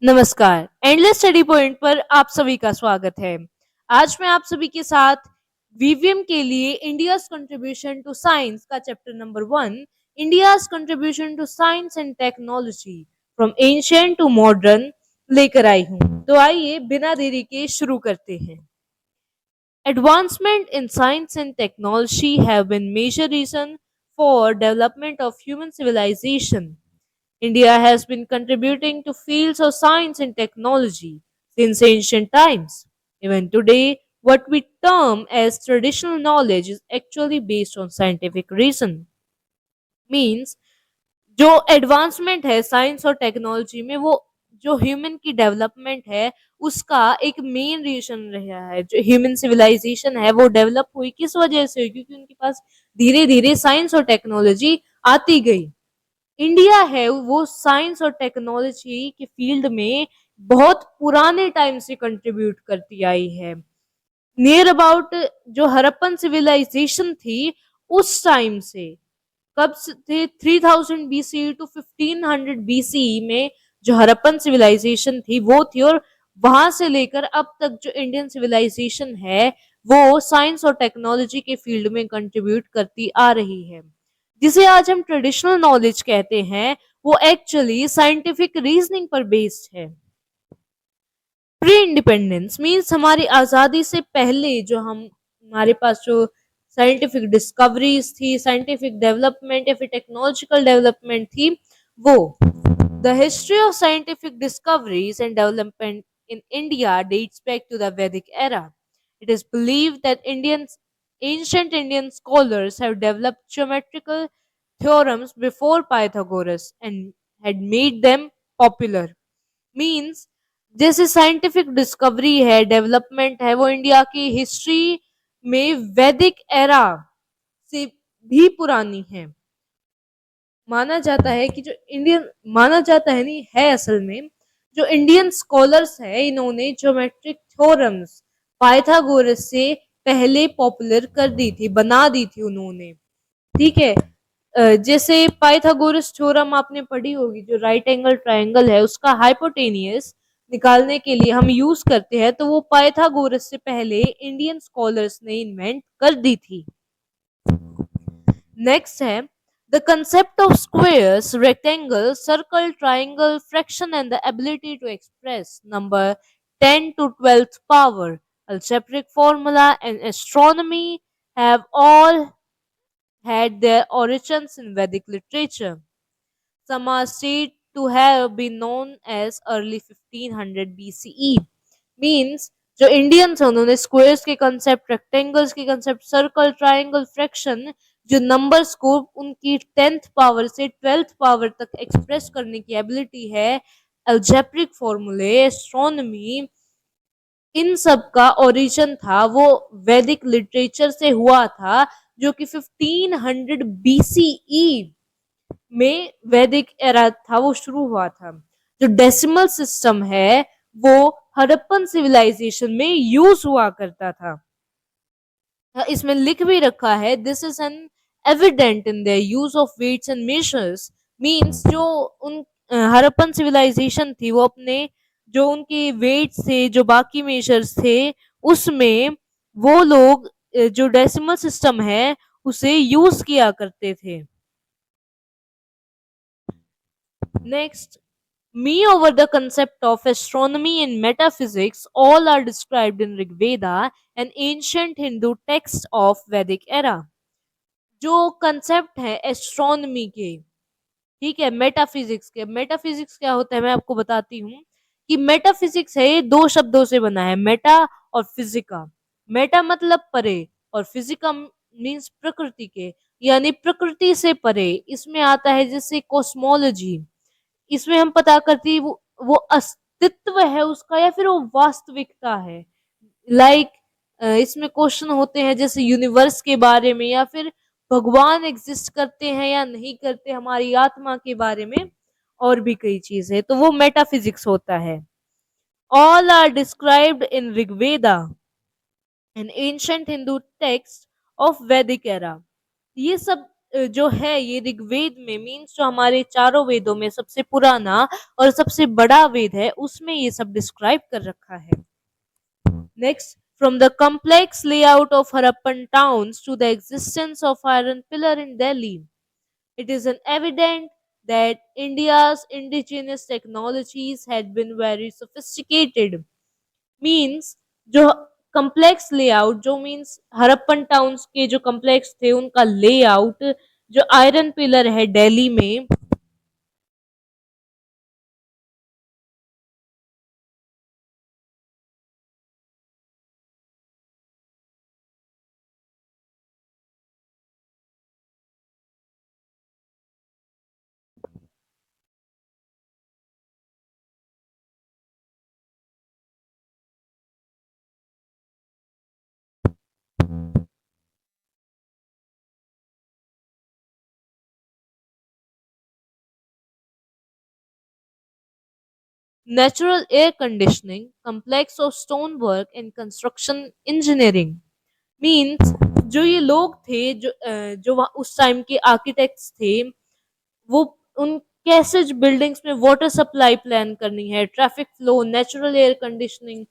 नमस्कार, endless study point पर आप सभी का स्वागत है। आज मैं आप सभी के साथ वीवीएम के लिए इंडियाज कंट्रीब्यूशन टू साइंस का chapter number 1, India's contribution to science and technology from ancient to modern लेकर आई हूँ। तो आइए बिना देरी के शुरू करते हैं। Advancement in science and technology have been major reason for development of human civilization. India has been contributing to fields of science and technology since ancient times. Even today, what we term as traditional knowledge is actually based on scientific reason. Means जो advancement है science और technology में वो जो human की development है उसका एक मेन रीजन रहा है। जो ह्यूमन सिविलाइजेशन है वो डेवलप हुई किस वजह से हुई? क्योंकि उनके पास धीरे धीरे साइंस और टेक्नोलॉजी आती गई। इंडिया है वो साइंस और टेक्नोलॉजी के फील्ड में बहुत पुराने टाइम से कंट्रीब्यूट करती आई है। नियर अबाउट जो हड़प्पन सिविलाइजेशन थी उस टाइम से कब थे 3000 बीसी टू 1500 बीसी में जो हड़प्पन सिविलाइजेशन थी वो थी, और वहां से लेकर अब तक जो इंडियन सिविलाइजेशन है वो साइंस और टेक्नोलॉजी के फील्ड में कंट्रीब्यूट करती आ रही है। जिसे आज हम ट्रेडिशनल नॉलेज कहते हैं वो एक्चुअली साइंटिफिक रीजनिंग पर बेस्ड है। प्री इंडिपेंडेंस मीन्स हमारी आजादी से पहले जो हम हमारे पास जो साइंटिफिक डिस्कवरीज थी, साइंटिफिक डेवलपमेंट या फिर टेक्नोलॉजिकल डेवलपमेंट थी वो। The history of scientific discoveries and development in India dates back to the Vedic era. It is believed that ancient Indian scholars have developed geometrical theorems before Pythagoras and had made them popular. Means जैसे scientific discovery है, development है, वो India की history में वैदिक era से भी पुरानी है। माना जाता है कि जो इंडियन माना जाता है नहीं है असल में जो इंडियन स्कॉलर्स है इन्होंने ज्योमेट्रिक थ्योरम्स पाइथागोरस से पहले पॉपुलर कर दी थी, बना दी थी उन्होंने। ठीक है। जैसे पाइथागोरस थ्योरम आपने पढ़ी होगी, जो राइट एंगल ट्रायंगल है उसका हाइपोटेनियस निकालने के लिए हम यूज करते हैं, तो वो पाइथागोरस से पहले इंडियन स्कॉलर्स ने इन्वेंट कर दी थी। नेक्स्ट है the concept of squares, rectangle, circle, triangle, fraction and the ability to express number 10 to 12th power, algebraic formula and astronomy have all had their origins in Vedic literature. Some are said to have been known as early 1500 BCE. Means जो Indians हैं उन्होंने squares के concept, rectangles के concept, circle, triangle, fraction, जो numbers को उनकी 10th power से 12th power तक एक्सप्रेस करने की एबिलिटी है, अलजेब्रिक फॉर्मूले, एस्ट्रोनॉमी, इन सब का ओरिजिन था वो वैदिक लिटरेचर से हुआ था, जो कि 1500 बीसीई में वैदिक एरा था वो शुरू हुआ था। जो डेसिमल सिस्टम है वो हड़प्पन सिविलाइजेशन में यूज हुआ करता था। इसमें लिख भी रखा है this is an evident in the use of weights and measures. Means जो उन हड़प्पन सिविलाइजेशन थी वो अपने जो उनके वेट थे, जो बाकी मेजर्स थे, उसमें वो लोग जो डेसिमल सिस्टम है उसे यूज किया करते थे। Next, me over the concept of astronomy and metaphysics all are described in Rig Veda, an ancient Hindu text of Vedic era. जो कंसेप्ट है एस्ट्रोनॉमी के, ठीक है, मेटाफिजिक्स के। मेटाफिजिक्स क्या होता है मैं आपको बताती हूँ कि मेटाफिजिक्स है ये दो शब्दों से बना है, मेटा और फिजिका। मेटा मतलब परे और फिजिका मीन्स प्रकृति के, यानी प्रकृति से परे। इसमें आता है जैसे कॉस्मोलॉजी, इसमें हम पता करती है वो अस्तित्व है उसका या फिर वो वास्तविकता है। लाइक इसमें क्वेश्चन होते हैं जैसे यूनिवर्स के बारे में, या फिर भगवान एग्जिस्ट करते हैं या नहीं करते, हमारी आत्मा के बारे में, और भी कई चीजें, तो वो मेटाफिजिक्स होता है। All are described in Rigveda, an ancient Hindu text of Vedic era. ये सब जो है ये ऋग्वेद में, मीन्स जो हमारे चारों वेदों में सबसे पुराना और सबसे बड़ा वेद है, उसमें ये सब डिस्क्राइब कर रखा है। Next, from the complex layout of Harappan towns to the existence of iron pillar in Delhi, it is an evident that India's indigenous technologies had been very sophisticated. Means जो complex layout, जो means Harappan towns के जो complex थे उनका layout, जो iron pillar है दिल्ली में, natural air conditioning, complex of stonework and construction engineering. Means जो ये लोग थे, जो उस टाइम के आर्किटेक्ट्स थे, वो उन कैसे बिल्डिंग्स में वाटर सप्लाई प्लान करनी है, traffic flow, natural air conditioning,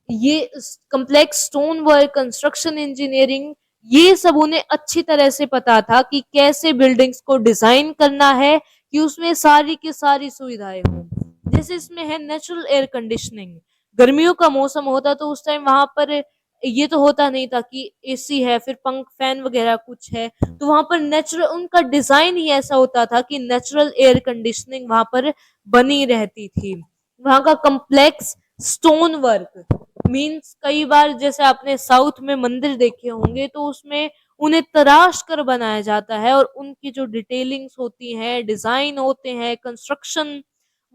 ये complex stone work, construction engineering, ये सब उन्हें अच्छी तरह से पता था कि कैसे बिल्डिंग्स को डिजाइन करना है कि उसमें सारी की सारी सुविधाएं हों। जैसे इसमें है नेचुरल एयर कंडीशनिंग, गर्मियों का मौसम होता तो उस टाइम वहां पर ये तो होता नहीं था कि एसी है फिर पंख फैन वगैरह कुछ है, तो वहां पर नेचुरल उनका डिजाइन ही ऐसा होता था कि नेचुरल एयर कंडीशनिंग वहां पर बनी रहती थी। वहां का कम्प्लेक्स स्टोन वर्क, मीन्स कई बार जैसे आपने साउथ में मंदिर देखे होंगे तो उसमें उन्हें तराश कर बनाया जाता है और उनकी जो डिटेलिंग्स होती हैं, डिजाइन होते हैं, कंस्ट्रक्शन,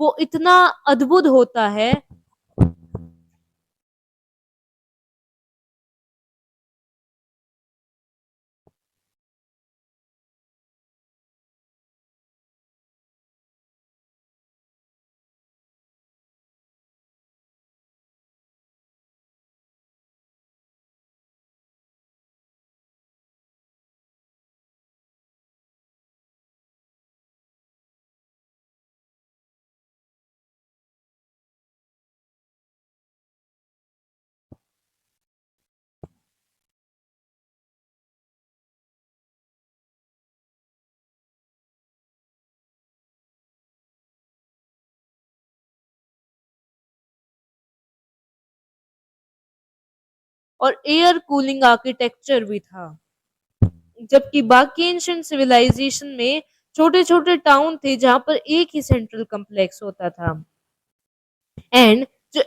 वो इतना अद्भुत होता है। और एयर कूलिंग आर्किटेक्चर भी था, जबकि बाकी एंशियंट सिविलाइजेशन में छोटे छोटे टाउन थे जहां पर एक ही सेंट्रल कम्प्लेक्स होता था। And the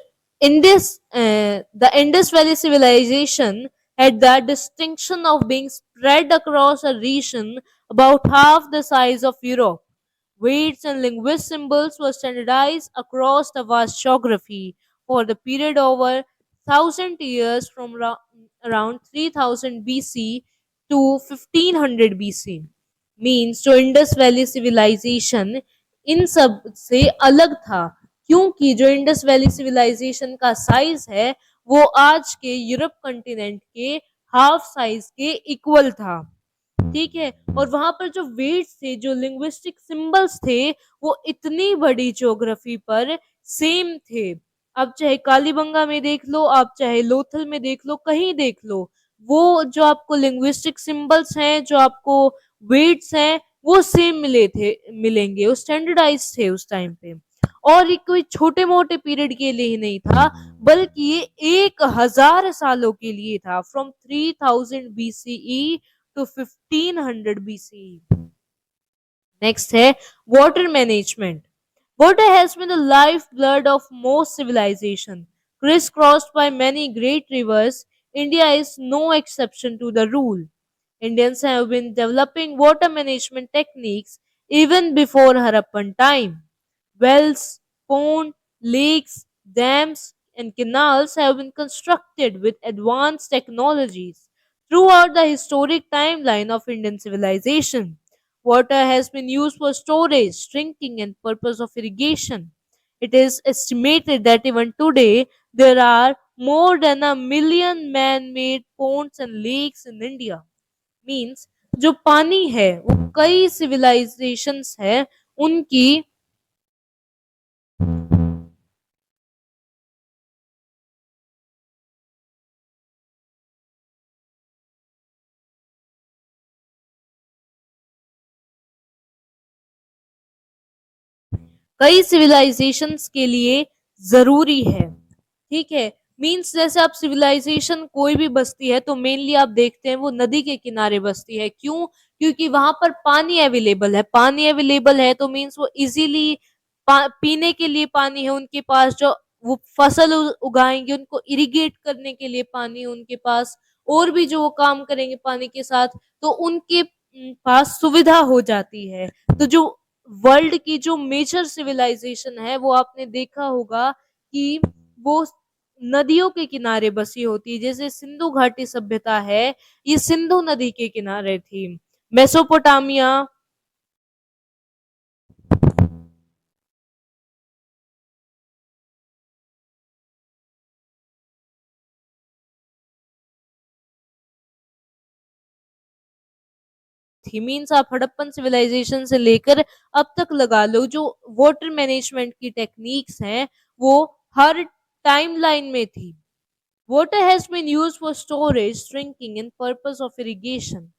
Indus Valley civilization had the distinction of being spread across a region about half the size of Europe. Weights and linguist symbols were standardized across the vast geography for the period over 1,000 years from around 3000 BC to 1500 BC. Means जो Indus valley civilisation इन सब से अलग था, क्योंकि जो Indus valley civilisation का size है वो आज के यूरोप कंटिनेंट के हाफ साइज के इक्वल था। ठीक है, और वहां पर जो वेट्स थे, जो लिंग्विस्टिक सिंबल्स थे, वो इतनी बड़ी ज्योग्राफी पर सेम थे। आप चाहे कालीबंगा में देख लो, आप चाहे लोथल में देख लो, कहीं देख लो, वो जो आपको लिंग्विस्टिक सिंबल्स हैं, जो आपको वेट्स हैं, वो सेम मिलेंगे, वो स्टैंडर्डाइज थे उस टाइम पे। और ये कोई छोटे मोटे पीरियड के लिए ही नहीं था, बल्कि ये 1000 सालों के लिए था, from 3000 BCE to 1500 BCE. Next है water management. Water has been the lifeblood of most civilization. Crisscrossed by many great rivers, India is no exception to the rule. Indians have been developing water management techniques even before Harappan time. Wells, ponds, lakes, dams, and canals have been constructed with advanced technologies throughout the historic timeline of Indian civilization. Water has been used for storage, drinking, and purpose of irrigation. It is estimated that even today there are more than 1 million man-made ponds and lakes in India. Means जो पानी है वो कई civilisations है उनकी कई civilisations के लिए जरूरी है। ठीक है। मीन्स जैसे आप सिविलाइजेशन कोई भी बसती है तो मेनली आप देखते हैं वो नदी के किनारे बसती है। क्यों? क्योंकि वहां पर पानी अवेलेबल है। पानी अवेलेबल है तो मीन्स वो इजीली पीने के लिए पानी है उनके पास, जो वो फसल उगाएंगे उनको इरिगेट करने के लिए पानी है उनके पास, और भी जो वो काम करेंगे पानी के साथ, तो उनके पास सुविधा हो जाती है। तो जो वर्ल्ड की जो मेजर सिविलाइजेशन है वो आपने देखा होगा कि वो नदियों के किनारे बसी होती है। जैसे सिंधु घाटी सभ्यता है, ये सिंधु नदी के किनारे थी। मेसोपोटामिया थी। मीन्स आप हड़प्पन सिविलाइजेशन से लेकर अब तक लगा लो, जो वाटर मैनेजमेंट की टेक्निक्स हैं वो हर टाइमलाइन में थी। Water has been used for storage, drinking and purpose of irrigation.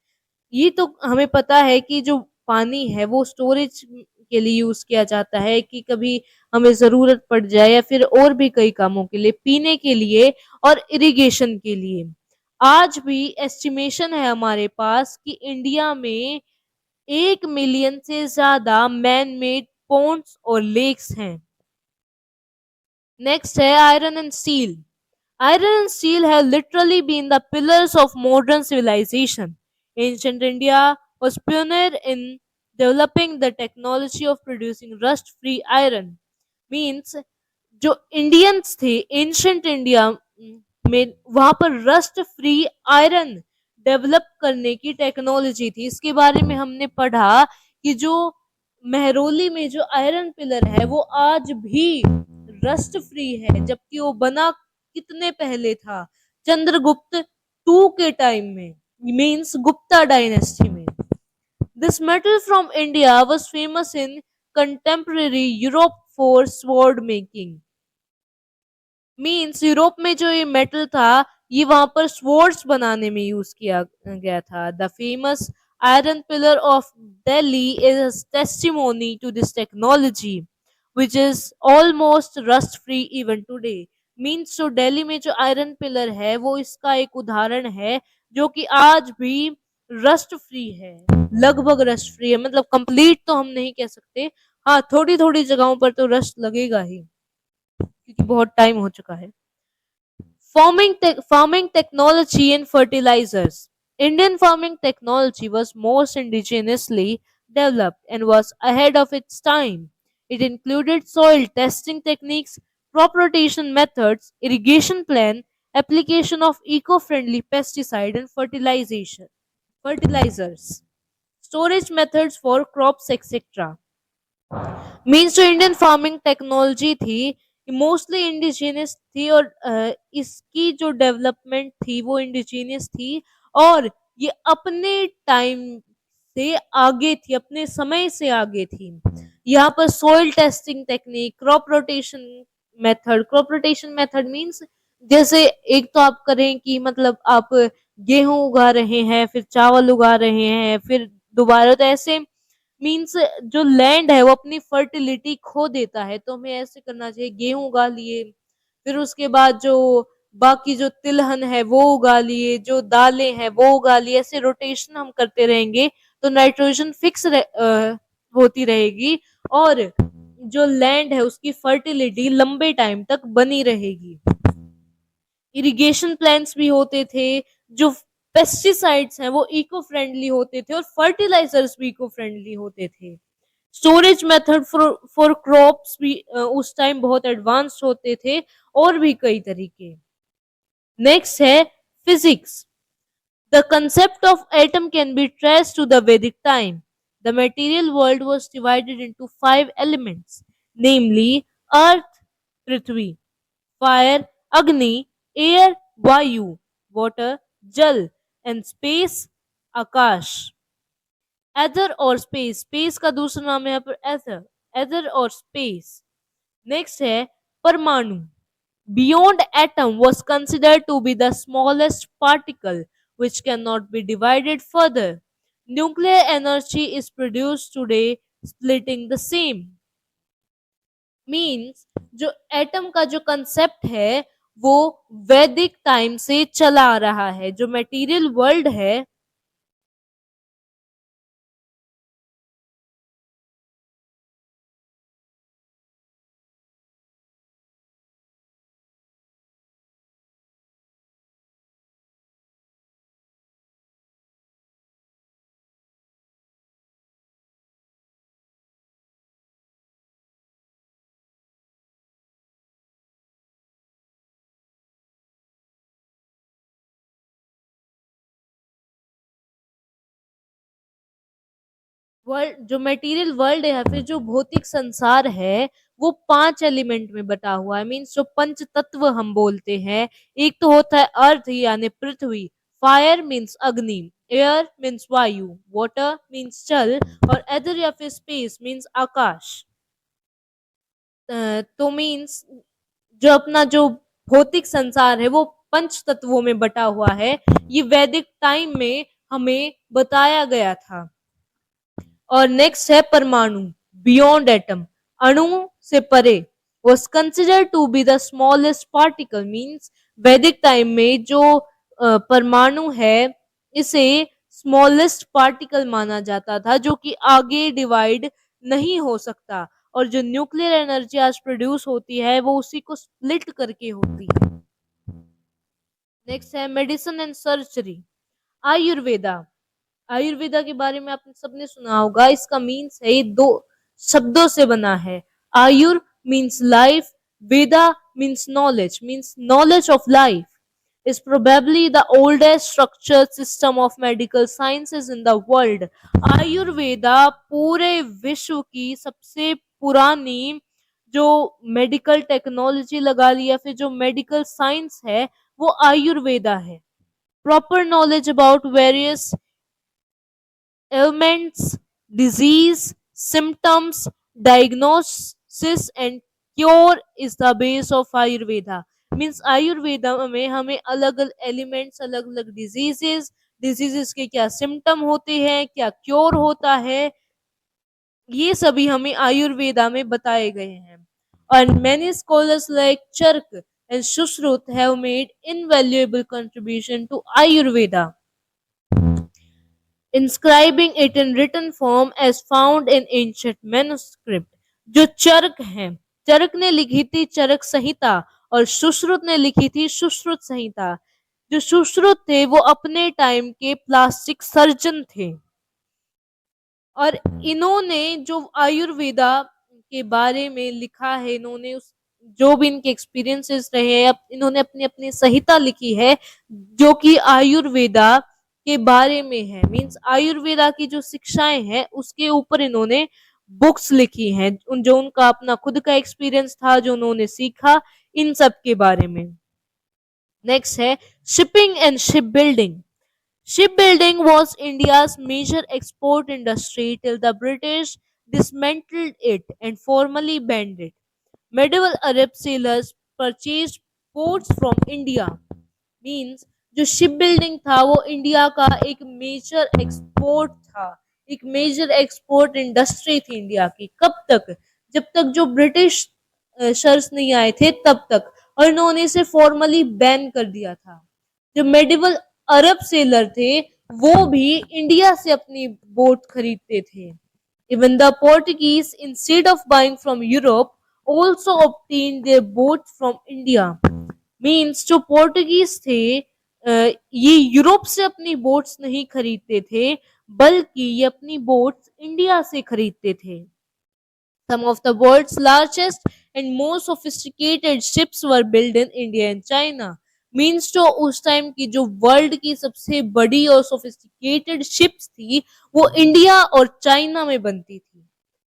ये तो हमें पता है कि जो पानी है वो स्टोरेज के लिए यूज किया जाता है, कि कभी हमें जरूरत पड़ जाए, या फिर और भी कई कामों के लिए, पीने के लिए और इरिगेशन के लिए। आज भी एस्टिमेशन है हमारे पास कि इंडिया में 1 मिलियन से ज्यादा मैन मेड पॉन्ड्स और लेक्स हैं। नेक्स्ट है iron and steel. Iron and steel have literally been the pillars of modern civilization. Ancient India was pioneer in developing the technology of producing rust-free iron. Means जो Indians थे ancient India में, वहां पर rust free iron develop करने की technology थी। इसके बारे में हमने पढ़ा कि जो मेहरौली में जो आयरन पिलर है वो आज भी रस्ट फ्री है, जबकि वो बना कितने पहले था? चंद्रगुप्त टू के टाइम में, मीन्स गुप्ता डायनेस्टी में। This metal from India was famous in contemporary Europe for sword making. Means Europe में जो ये मेटल था ये वहां पर स्वर्ड्स बनाने में यूज किया गया था। The famous iron pillar of Delhi is testimony to this technology which is almost rust free even today. Means जो दिल्ली में जो आयरन पिलर है वो इसका एक उदाहरण है, जो कि आज भी रस्ट फ्री है, लगभग रस्ट फ्री है। मतलब कंप्लीट तो हम नहीं कह सकते, हाँ थोड़ी थोड़ी जगहों पर तो रस्ट लगेगा ही, क्योंकि बहुत टाइम हो चुका है। Farming technology and fertilizers. Indian farming technology was most indigenously developed and was ahead of its time. It included soil testing techniques, crop rotation methods, irrigation plan, application of eco-friendly pesticide and fertilizers, storage methods for crops, etc. Means जो Indian farming technology थी mostly indigenous थी, और इसकी जो development थी वो indigenous थी, और ये अपने टाइम से आगे थी, अपने समय से आगे थी। यहाँ पर soil testing technique, crop rotation method means जैसे एक तो आप करें कि मतलब आप गेहूं उगा रहे हैं, फिर चावल उगा रहे हैं, फिर दोबारा, तो ऐसे मीन्स जो लैंड है वो अपनी फर्टिलिटी खो देता है, तो हमें ऐसे करना चाहिए। गेहूं उगा लिए, फिर उसके बाद जो बाकी जो तिलहन है वो उगा लिए, जो दालें हैं वो उगा लिए, ऐसे रोटेशन हम करते रहेंगे तो नाइट्रोजन होती रहेगी, और जो लैंड है उसकी फर्टिलिटी लंबे टाइम तक बनी रहेगी। इरिगेशन प्लांट्स भी होते थे, जो पेस्टिसाइड्स हैं वो इको फ्रेंडली होते थे, और फर्टिलाइजर्स भी इको फ्रेंडली होते थे। स्टोरेज मेथड फॉर क्रॉप्स भी उस टाइम बहुत एडवांस होते थे, और भी कई तरीके। नेक्स्ट है physics. The concept of atom can be traced to the Vedic time. The material world was divided into 5 elements, namely earth, prithvi, fire, agni, air, vayu, water, jal, and space, akash. एथर और space, space का दूसरा नाम है यहाँ पर एथर, एथर और space. Next है परमाणु। Beyond atom was considered to be the smallest particle which cannot be divided further. Nuclear energy is produced today, splitting the same. Means जो एटम का जो कंसेप्ट है वो वैदिक टाइम से चला आ रहा है। जो मटेरियल वर्ल्ड है, वर्ल्ड जो मटेरियल वर्ल्ड है या फिर जो भौतिक संसार है वो 5 एलिमेंट में बटा हुआ है। मीन्स जो पंच तत्व हम बोलते हैं, एक तो होता है अर्थ यानी पृथ्वी, फायर मीन्स अग्नि, एयर मीन्स वायु, वाटर मीन्स जल, और एदर या फिर स्पेस मीन्स आकाश। तो मीन्स जो अपना जो भौतिक संसार है वो पंच तत्वों में बटा हुआ है। ये वैदिक टाइम में हमें बताया गया था। और नेक्स्ट है परमाणु, बियॉन्ड एटम, अणु से परे, was considered to be the smallest particle। Means वैदिक टाइम में जो परमाणु है इसे स्मॉलेस्ट पार्टिकल माना जाता था जो कि आगे डिवाइड नहीं हो सकता। और जो न्यूक्लियर एनर्जी आज प्रोड्यूस होती है वो उसी को स्प्लिट करके होती है। नेक्स्ट है medicine and surgery, Ayurveda. Ayurveda के बारे में आपने सबने सुना होगा। इसका मीन्स है, ये दो शब्दों से बना है। Ayur means life, Veda means knowledge of life, is probably the oldest structured system of medical sciences in the world। Ayurveda पूरे विश्व की सबसे पुरानी जो मेडिकल टेक्नोलॉजी लगा ली या फिर जो मेडिकल साइंस है वो आयुर्वेदा है। Proper knowledge about various ailments, disease, symptoms, diagnosis and cure is the base of Ayurveda। Means Ayurveda में हमें अलग अलग एलिमेंट्स, अलग अलग डिजीजेस के क्या सिम्टम होते हैं, क्या क्योर होता है, ये सभी हमें आयुर्वेदा में बताए गए हैं। और many scholars like Chark and Sushruta have made invaluable contribution to Ayurveda, inscribing it in written form as found in ancient manuscript। जो चरक हैं, चरक ने लिखी थी चरक संहिता और सुश्रुत ने लिखी थी सुश्रुत संहिता। जो सुश्रुत थे वो अपने टाइम के प्लास्टिक सर्जन थे और इन्होंने जो आयुर्वेदा के बारे में लिखा है, इन्होंने उस जो भी इनके एक्सपीरियंसेस रहे हैं, इन्होंने अपनी अपनी संहिता लिखी है जो कि आयुर्वेदा के बारे में है। मीन्स आयुर्वेदा की जो शिक्षाएं हैं उसके ऊपर इन्होंने बुक्स लिखी हैं, जो उनका अपना खुद का एक्सपीरियंस था, जो उन्होंने सीखा, इन सब के बारे में। नेक्स्ट है shipping and ship building. Shipbuilding was India's major export industry till the British dismantled it and formally banned it। Medieval Arab sailors purchased ports from India। Means जो शिप बिल्डिंग था वो इंडिया का एक major export था, एक major export industry थी India की। कब तक? जब तक जो ब्रिटिश शर्स नहीं आए थे तब तक, और इन्होंने इसे फॉर्मली बैन कर दिया था। जो मेडिवल अरब सेलर थे वो भी इंडिया से अपनी बोट खरीदते थे। Even the Portuguese instead of buying from Europe also obtain their boat from India. Means जो पोर्टुगीज थे ये यूरोप से अपनी बोट्स नहीं खरीदते थे बल्कि ये अपनी बोट्स इंडिया से खरीदते थे। Some of the world's largest and most sophisticated ships were built in India and China। Means जो उस टाइम की जो वर्ल्ड की सबसे बड़ी और सोफिस्टिकेटेड शिप्स थी वो इंडिया और चाइना में बनती थी।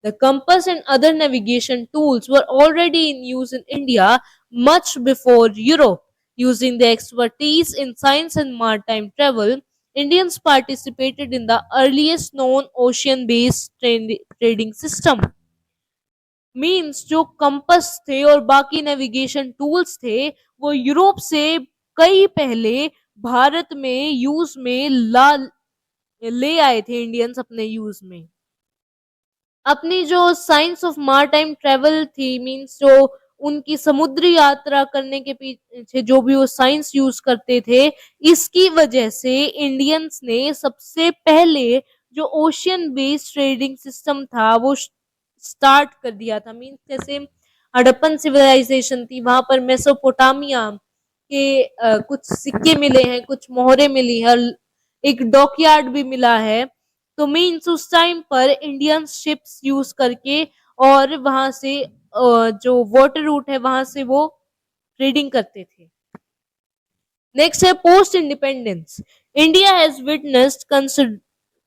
The compass and other navigation tools were already in use in India much before Europe। Using the expertise in science and maritime travel, Indians participated in the earliest known ocean-based trading system. Means जो compass थे और बाकी navigation tools थे वो Europe से कई पहले भारत में यूज में ला ले आए थे इंडियंस अपने यूज में। अपनी जो साइंस ऑफ मारटाइम ट्रेवल थी, मीन्स जो उनकी समुद्री यात्रा करने के पीछे जो भी वो साइंस यूज करते थे, इसकी वजह से इंडियंस ने सबसे पहले जो ओशियन बेस्ड ट्रेडिंग सिस्टम था वो स्टार्ट कर दिया था। मीन्स जैसे हड़प्पन सिविलाइजेशन थी, वहां पर मेसोपोटामिया के कुछ सिक्के मिले हैं, कुछ मोहरे मिली है, एक डॉकयार्ड भी मिला है। तो मीन्स उस टाइम पर इंडियन शिप्स यूज करके और वहां से जो वाटर रूट है वहां से वो ट्रेडिंग करते थे। नेक्स्ट है post independence. India has witnessed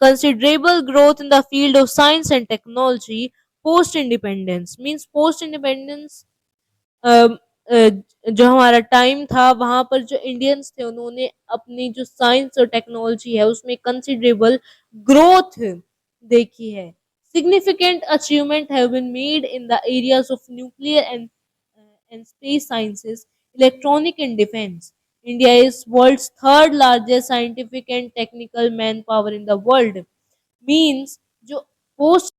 considerable growth in the field of science and technology post independence। Means post independence जो हमारा टाइम था वहां पर जो इंडियंस थे उन्होंने अपनी जो साइंस और टेक्नोलॉजी है उसमें कंसिडरेबल ग्रोथ देखी है। Significant achievement have been made in the areas of nuclear and space sciences, electronic and defence. India is world's third largest scientific and technical man power in the world. Means जो post